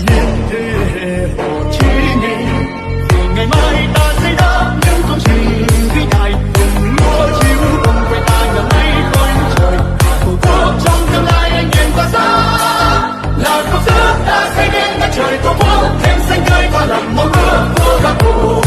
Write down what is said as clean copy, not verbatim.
yên thế chỉ nghĩ vì ngày mai ta sẽ đáp những công trình vĩ đại cùng lúa chiếu cùng quê ta ngẩng lấy khói trời tổ quốc trong tương lai anh nhìn qua xa là công sức ta xây nên đất trời tổ quốc thêm xanh tươi và lòng mong ước của các cụ.